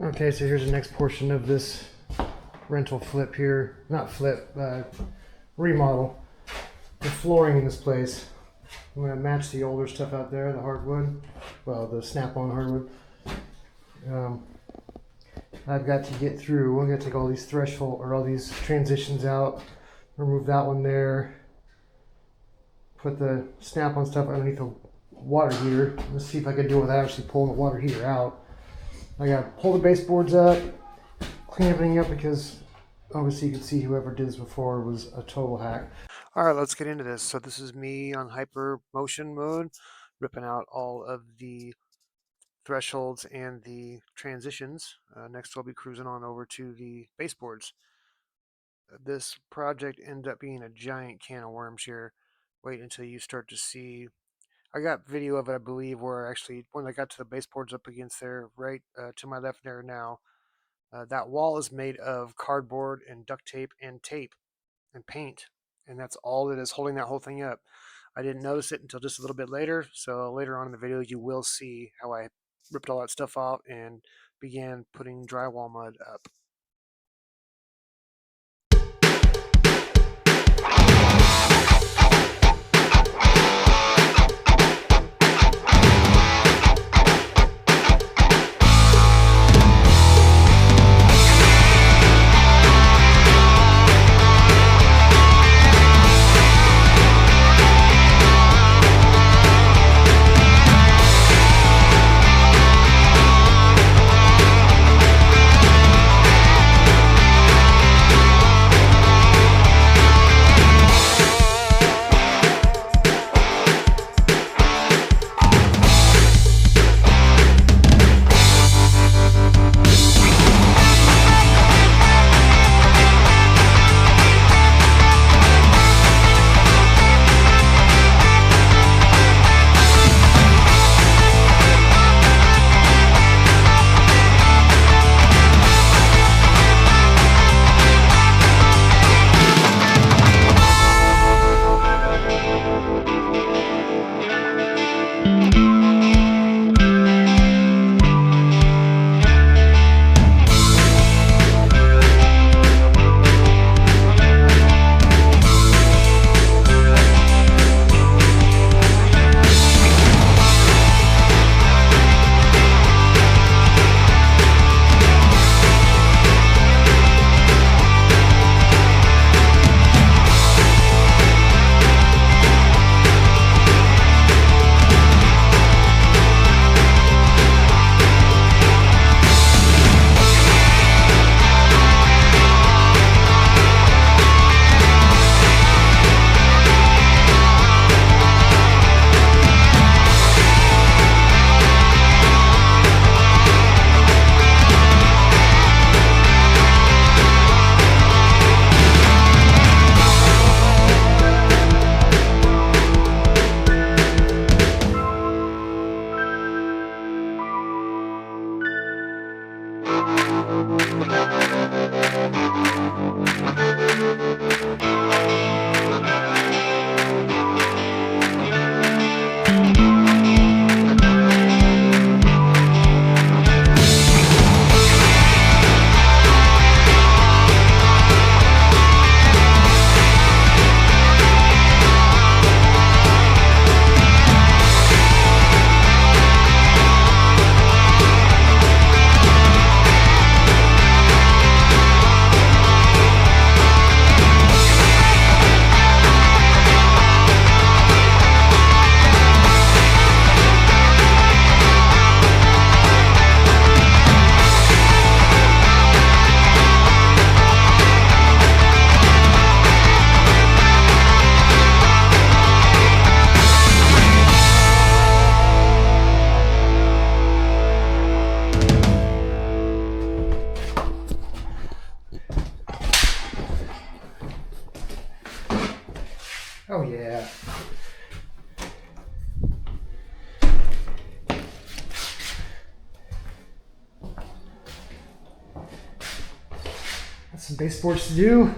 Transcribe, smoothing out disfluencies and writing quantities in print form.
Okay, so here's the next portion of this rental flip here. Not flip, remodel. The flooring in this place. I'm going to match the older stuff out there, the hardwood. Well, the snap-on hardwood. I've got to get through. I'm going to take all these threshold or all these transitions out. Remove that one there. Put the snap-on stuff underneath the water heater. Let's see if I can do it without actually pulling the water heater out. I got to pull the baseboards up, clean everything up because obviously you can see whoever did this before was a total hack. All right, let's get into this. So this is me on hyper motion mode, ripping out all of the thresholds and the transitions. Next I'll be cruising on over to the baseboards. This project ended up being a giant can of worms here. Wait until you start to see. I got video of it, I believe, where actually when I got to the baseboards up against there, right to my left there now, that wall is made of cardboard and duct tape and paint, and that's all that is holding that whole thing up. I didn't notice it until just a little bit later, so later on in the video you will see how I ripped all that stuff off and began putting drywall mud up. Oh yeah. Got some baseboards to do.